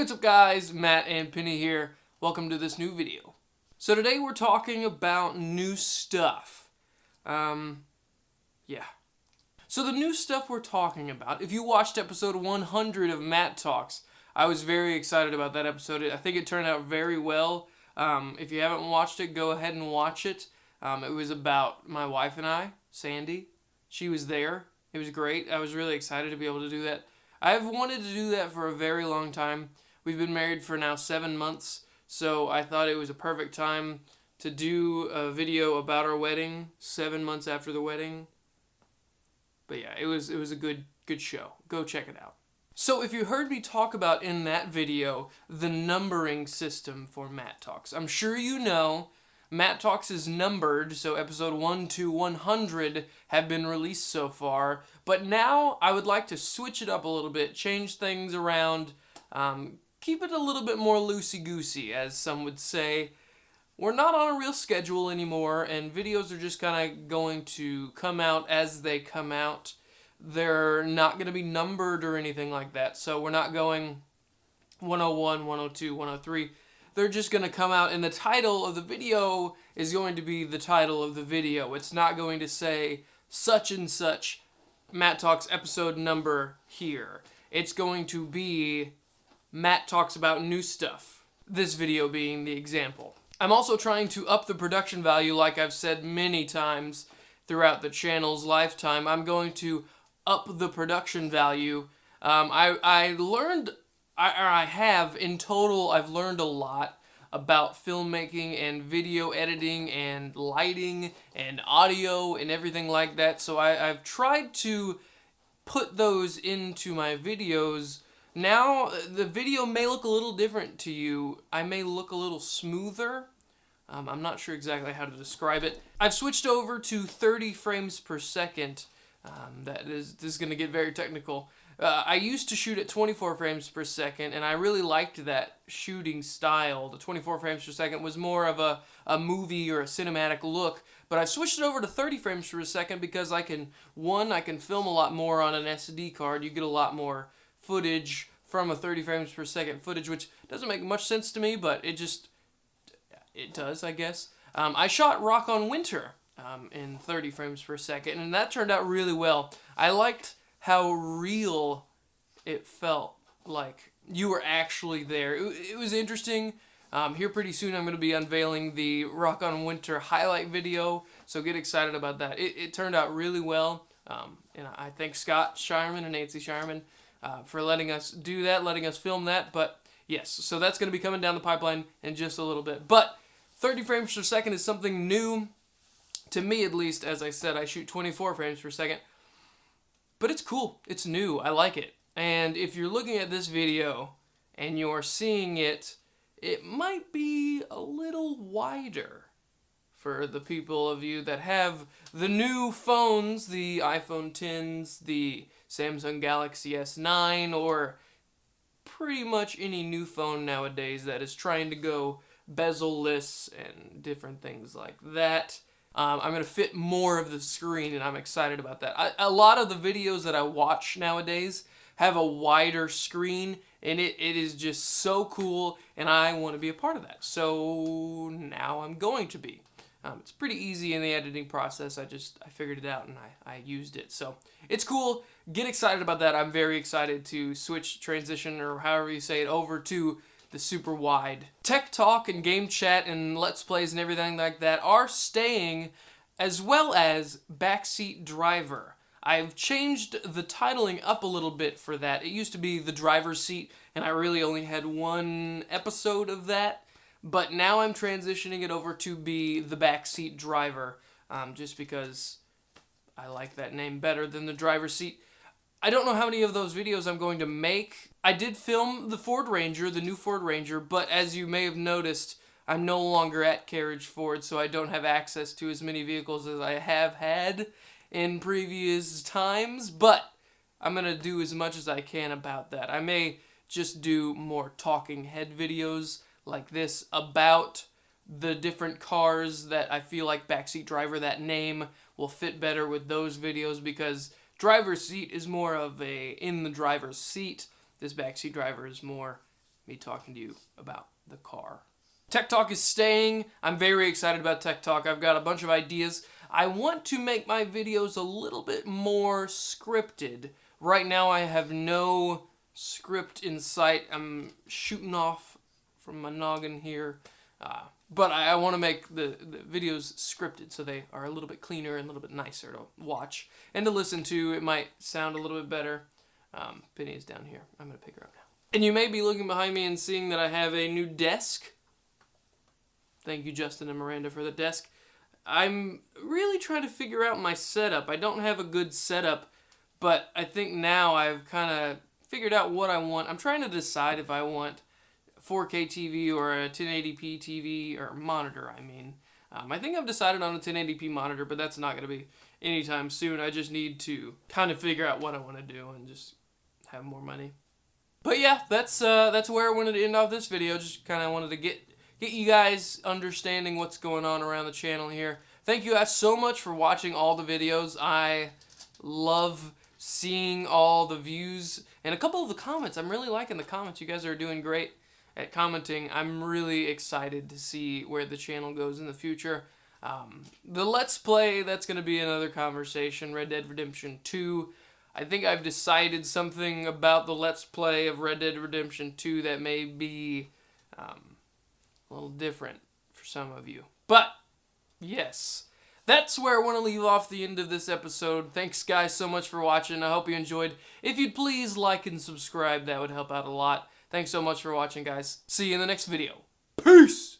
Hey, what's up guys? Matt and Penny here. Welcome to this new video. So today we're talking about new stuff. Yeah. So the new stuff we're talking about, if you watched episode 100 of MATTtalks, I was very excited about that episode. I think it turned out very well. If you haven't watched it, go ahead and watch it. It was about my wife and I, Sandy. She was there. It was great. I was really excited to be able to do that. I've wanted to do that for a very long time. We've been married for now 7 months, so I thought it was a perfect time to do a video about our wedding 7 months after the wedding. But yeah, it was a good show. Go check it out. So if you heard me talk about in that video the numbering system for MATTtalks, I'm sure you know MATTtalks is numbered, so episode 1 to 100 have been released so far, but now I would like to switch it up a little bit, change things around, keep it a little bit more loosey-goosey, as some would say. We're not on a real schedule anymore, and videos are just kind of going to come out as they come out. They're not going to be numbered or anything like that, so we're not going 101, 102, 103. They're just going to come out, and the title of the video is going to be the title of the video. It's not going to say such and such MATTtalks episode number here. It's going to be Matt talks about new stuff. This video being the example. I'm also trying to up the production value, like I've said many times throughout the channel's lifetime. I'm going to up the production value. I've learned a lot about filmmaking and video editing and lighting and audio and everything like that. So I've tried to put those into my videos. Now, the video may look a little different to you. I may look a little smoother. I'm not sure exactly how to describe it. I've switched over to 30 frames per second. This is going to get very technical. I used to shoot at 24 frames per second, and I really liked that shooting style. The 24 frames per second was more of a movie or a cinematic look, but I switched it over to 30 frames per second because I can film a lot more on an SD card. You get a lot more footage from a 30 frames per second footage, which doesn't make much sense to me, but it does, I guess. I shot Rock on Winter in 30 frames per second, and that turned out really well. I liked how real it felt, like you were actually there. It was interesting. Here pretty soon I'm going to be unveiling the Rock on Winter highlight video, so get excited about that. It turned out really well, and I thank Scott Shireman and Nancy Shireman for letting us do that, letting us film that. But yes, so that's going to be coming down the pipeline in just a little bit. But 30 frames per second is something new, to me at least. As I said, I shoot 24 frames per second. But it's cool. It's new. I like it. And if you're looking at this video and you're seeing it, it might be a little wider for the people of you that have the new phones, the iPhone Xs, the Samsung Galaxy S9, or pretty much any new phone nowadays that is trying to go bezel-less and different things like that. I'm going to fit more of the screen, and I'm excited about that. A lot of the videos that I watch nowadays have a wider screen, and it is just so cool, and I want to be a part of that. So now I'm going to be. It's pretty easy in the editing process. I figured it out, and I used it. So it's cool. Get excited about that. I'm very excited to transition, or however you say it, over to the super wide. Tech talk and game chat and let's plays and everything like that are staying, as well as backseat driver. I've changed the titling up a little bit for that. It used to be the driver's seat, and I really only had one episode of that, but now I'm transitioning it over to be the backseat driver, just because I like that name better than the driver's seat. I don't know how many of those videos I'm going to make. I did film the Ford Ranger, the new Ford Ranger, but as you may have noticed, I'm no longer at Carriage Ford, so I don't have access to as many vehicles as I have had in previous times, but I'm going to do as much as I can about that. I may just do more talking head videos like this about the different cars that I feel like backseat driver, that name, will fit better with those videos, because driver's seat is more of a in the driver's seat. This backseat driver is more me talking to you about the car. Tech Talk is staying. I'm very excited about Tech Talk. I've got a bunch of ideas. I want to make my videos a little bit more scripted. Right now I have no script in sight. I'm shooting off from my noggin here. But I want to make the videos scripted so they are a little bit cleaner and a little bit nicer to watch and to listen to. It might sound a little bit better. Penny is down here. I'm going to pick her up now. And you may be looking behind me and seeing that I have a new desk. Thank you, Justin and Miranda, for the desk. I'm really trying to figure out my setup. I don't have a good setup, but I think now I've kind of figured out what I want. I'm trying to decide if I want 4K TV or a 1080p TV, or monitor, I mean. I think I've decided on a 1080p monitor, but that's not going to be anytime soon. I just need to kind of figure out what I want to do and just have more money. But yeah, that's where I wanted to end off this video. Just kind of wanted to get you guys understanding what's going on around the channel here. Thank you guys so much for watching all the videos. I love seeing all the views and a couple of the comments. I'm really liking the comments. You guys are doing great at commenting. I'm really excited to see where the channel goes in the future. The Let's Play, that's going to be another conversation. Red Dead Redemption 2. I think I've decided something about the Let's Play of Red Dead Redemption 2 that may be a little different for some of you. But, yes, that's where I want to leave off the end of this episode. Thanks, guys, so much for watching. I hope you enjoyed. If you'd please like and subscribe, that would help out a lot. Thanks so much for watching, guys. See you in the next video. Peace!